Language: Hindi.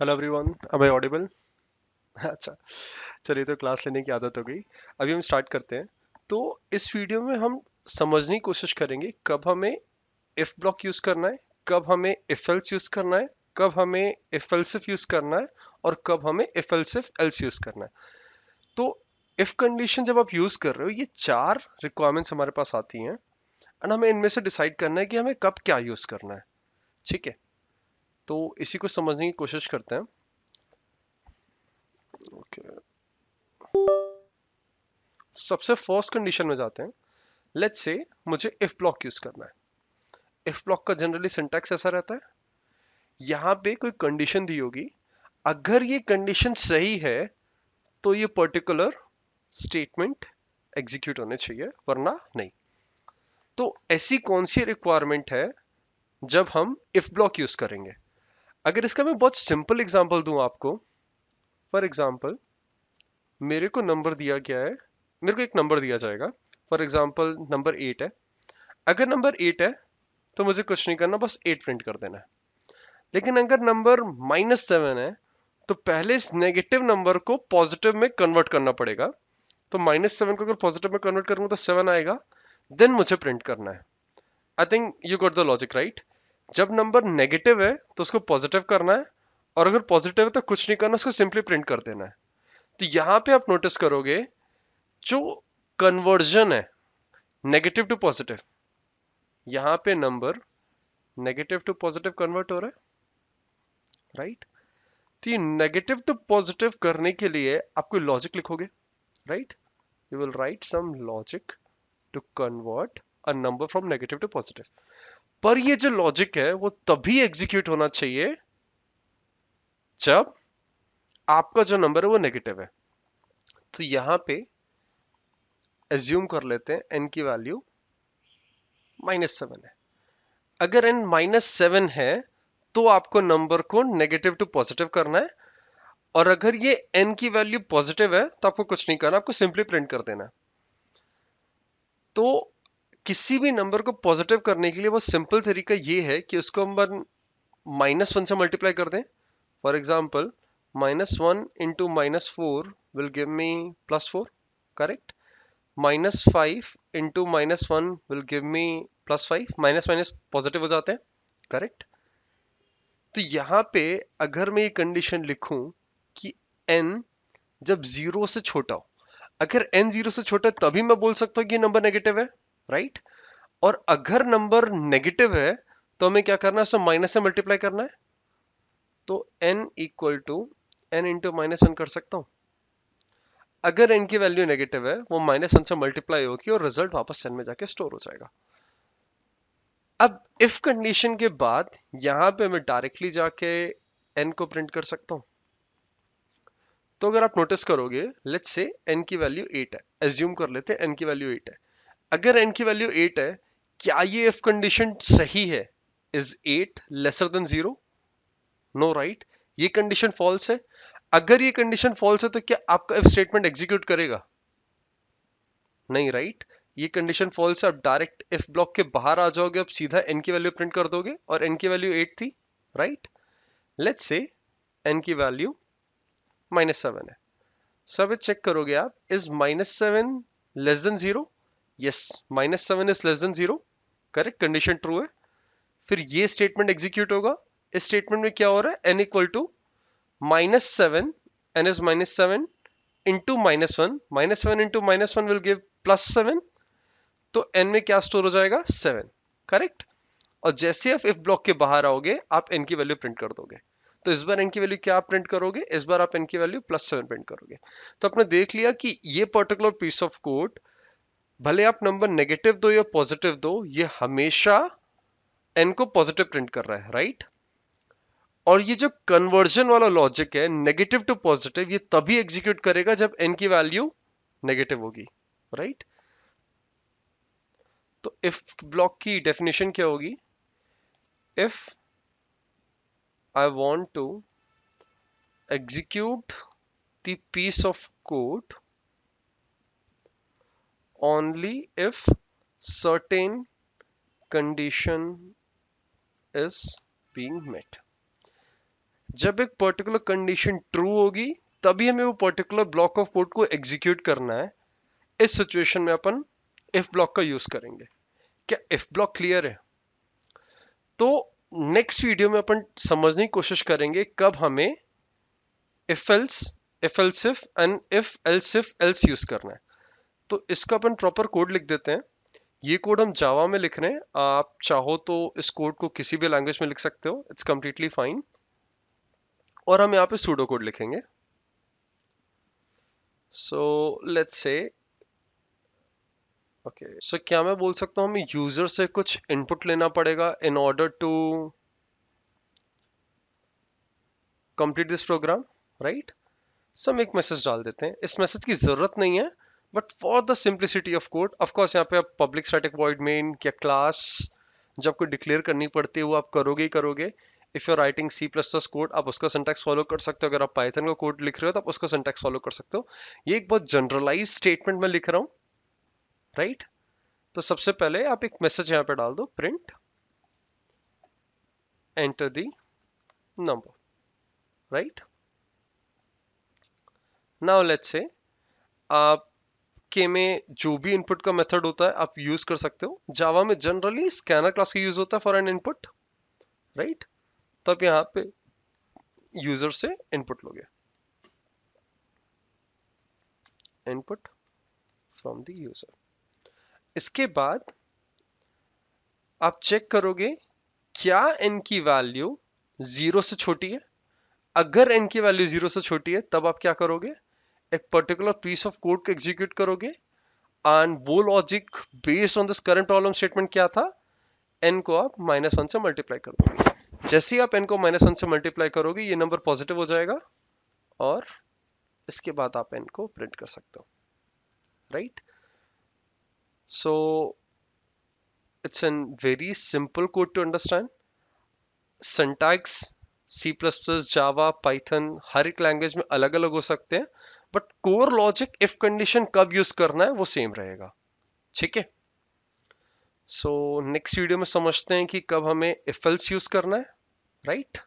Hello everyone, am I Audible? अच्छा, चलिए तो क्लास लेने की आदत हो गई। अभी हम स्टार्ट करते हैं। तो इस वीडियो में हम समझने की कोशिश करेंगे कब हमें इफ ब्लॉक यूज करना है, कब हमें इफ एल्स यूज करना है, कब हमें इफ एल्सिफ यूज करना है और कब हमें इफ एल्सिफ एल्स यूज करना है। तो इफ कंडीशन जब आप यूज कर रहे हो, ये चार रिक्वायरमेंट्स हमारे पास आती हैं एंड हमें इनमें से डिसाइड करना है कि हमें कब क्या यूज करना है। ठीक है, तो इसी को समझने की कोशिश करते हैं। Okay. सबसे फर्स्ट कंडीशन में जाते हैं। लेट्स से मुझे इफ ब्लॉक यूज करना है। इफ ब्लॉक का जनरली सिंटैक्स ऐसा रहता है, यहाँ पे कोई कंडीशन दी होगी, अगर ये कंडीशन सही है तो ये पर्टिकुलर स्टेटमेंट एग्जीक्यूट होने चाहिए, वरना नहीं। तो ऐसी कौन सी रिक्वायरमेंट है जब हम इफ ब्लॉक यूज करेंगे? अगर इसका मैं बहुत सिंपल एग्जांपल दूं आपको, फॉर एग्जांपल मेरे को नंबर दिया गया है, मेरे को एक नंबर दिया जाएगा, फॉर एग्जांपल नंबर 8 है। अगर नंबर 8 है तो मुझे कुछ नहीं करना, बस 8 प्रिंट कर देना है। लेकिन अगर नंबर -7 है तो पहले इस नेगेटिव नंबर को पॉजिटिव में कन्वर्ट करना पड़ेगा। तो -7 को अगर पॉजिटिव में कन्वर्ट करूंगा तो 7 आएगा, देन मुझे प्रिंट करना है। I think you got the logic right. जब नंबर नेगेटिव है तो उसको पॉजिटिव करना है, और अगर पॉजिटिव है तो कुछ नहीं करना, उसको सिंपली प्रिंट कर देना है। तो यहां पे आप नोटिस करोगे, जो कन्वर्जन है नेगेटिव टू पॉजिटिव, यहां पे number negative to positive convert हो रहा है, राइट। तो ये नेगेटिव टू पॉजिटिव करने के लिए आप कोई लॉजिक लिखोगे, right. You will write some logic to convert a number from negative to positive. पर ये जो लॉजिक है वो तभी एग्जीक्यूट होना चाहिए जब आपका जो नंबर है वो नेगेटिव है। तो यहां पे एज्यूम कर लेते हैं n की वैल्यू -7 है। अगर n -7 है तो आपको नंबर को नेगेटिव टू पॉजिटिव करना है, और अगर ये n की वैल्यू पॉजिटिव है तो आपको कुछ नहीं करना, आपको सिंपली प्रिंट कर देना है। तो किसी भी नंबर को पॉजिटिव करने के लिए वो सिंपल तरीका ये है कि उसको हम -1 से मल्टीप्लाई कर दें। For example -1 into -4 will give me +4, correct. -5 into -1 give give me +5, minus minus positive हो जाते हैं, करेक्ट। तो यहाँ पे अगर मैं ये कंडीशन लिखूं कि n जब 0 से छोटा हो, अगर n 0 से छोटा है तभी मैं बोल सकता हूँ कि ये नंबर नेगेटिव है, राइट। और अगर नंबर नेगेटिव है तो हमें क्या करना है, उसको माइनस से मल्टीप्लाई करना है। तो n equal to n into -1 कर सकता हूं। अगर n की वैल्यू नेगेटिव है वो -1 से मल्टीप्लाई होगी और रिजल्ट वापस n में जाके स्टोर हो जाएगा। अब इफ कंडीशन के बाद यहां पे मैं डायरेक्टली जाके n को प्रिंट कर सकता हूं। तो अगर आप नोटिस करोगे, लेट्स से n की वैल्यू 8 है, एज्यूम कर लेते हैं n की वैल्यू 8 है। अगर n की वैल्यू 8 है, क्या ये इफ कंडीशन सही है? Is 8 lesser than 0? No, right. ये कंडीशन फॉल्स है। अगर ये कंडीशन फॉल्स है तो क्या आपका इफ स्टेटमेंट एग्जीक्यूट करेगा? नहीं, राइट। ये कंडीशन फॉल्स है, आप डायरेक्ट इफ ब्लॉक के बाहर आ जाओगे, आप सीधा n की वैल्यू प्रिंट कर दोगे, और n की वैल्यू 8 थी, राइट। लेट्स से n की वैल्यू -7 है। सब चेक करोगे आप, is -7 less than 0? Yes, -7 is less than 0, correct, condition true है। फिर ये स्टेटमेंट एग्जीक्यूट होगा। इस स्टेटमेंट में क्या हो रहा है, n equal to -7, n is -7 into -1, -1 into -1 give गिव +7। तो n में क्या स्टोर हो जाएगा, 7, करेक्ट। और जैसे आप इफ ब्लॉक के बाहर आओगे आप n की वैल्यू प्रिंट कर दोगे। तो इस बार n की वैल्यू क्या प्रिंट करोगे, इस बार आप n की वैल्यू +7 प्रिंट करोगे। तो आपने देख लिया कि ये पर्टिकुलर पीस ऑफ कोड, भले आप नंबर नेगेटिव दो या पॉजिटिव दो, ये हमेशा n को पॉजिटिव प्रिंट कर रहा है, राइट। और ये जो कन्वर्जन वाला लॉजिक है नेगेटिव टू पॉजिटिव, ये तभी एग्जीक्यूट करेगा जब n की वैल्यू नेगेटिव होगी, राइट। तो इफ ब्लॉक की डेफिनेशन क्या होगी, if I want to execute the piece of code only if certain condition is being met. जब एक पर्टिकुलर कंडीशन ट्रू होगी तभी हमें वो पर्टिकुलर ब्लॉक ऑफ कोड को एग्जीक्यूट करना है। इस सिचुएशन में अपन इफ ब्लॉक का यूज करेंगे। क्या इफ ब्लॉक क्लियर है? तो नेक्स्ट वीडियो में अपन समझने की कोशिश करेंगे कब हमें if else, if else if and if else use करना है। तो इसका अपन प्रॉपर कोड लिख देते हैं। ये कोड हम जावा में लिख रहे हैं, आप चाहो तो इस कोड को किसी भी लैंग्वेज में लिख सकते हो, इट्स कंप्लीटली फाइन। और हम यहाँ पे सूडो कोड लिखेंगे। सो लेट्स से ओके, सो क्या मैं बोल सकता हूँ हमें यूजर से कुछ इनपुट लेना पड़ेगा in order to complete this program, right? So हम एक मैसेज डाल देते हैं। इस मैसेज की जरूरत नहीं है, but for the simplicity of code, of course यहाँ पे आप पब्लिक स्टैटिक वॉइड मेन या क्लास जो आपको डिक्लेयर करनी पड़ती है वो आप करोगे ही करोगे। If you writing C plus plus code आप उसका सिंटैक्स फॉलो कर सकते हो, अगर आप पाइथन का कोड लिख रहे हो तो आप उसका सिंटैक्स फॉलो कर सकते हो। ये एक बहुत जनरलाइज स्टेटमेंट में लिख रहा हूँ, राइट? तो सबसे पहले आप एक मैसेज यहाँ पे डाल दो, print enter the number, right? Now let's say आप के में जो भी इनपुट का मेथड होता है आप यूज कर सकते हो। जावा में जनरली स्कैनर क्लास का यूज होता है फॉर एन इनपुट, राइट? तो आप यहाँ पे यूजर से इनपुट लोगे, इनपुट फ्रॉम द यूजर। इसके बाद आप चेक करोगे क्या n की वैल्यू 0 से छोटी है। अगर n की वैल्यू 0 से छोटी है तब आप क्या करोगे, एक पर्टिकुलर पीस ऑफ कोड को एग्जीक्यूट करोगे। एंड वो logic based on this current problem statement क्या था, n को आप -1 से मल्टीप्लाई कर दोगे। जैसे ही आप n को -1 से मल्टीप्लाई करोगे ये नंबर पॉजिटिव हो जाएगा और इसके बाद आप n को प्रिंट कर सकते हो, right? So it's an very simple code to understand. Syntax C plus plus, Java, Python हर एक लैंग्वेज में अलग अलग हो सकते हैं, but core logic if condition कब यूज करना है वो सेम रहेगा, ठीक है? सो नेक्स्ट वीडियो में समझते हैं कि कब हमें इफ एल्स यूज करना है, राइट?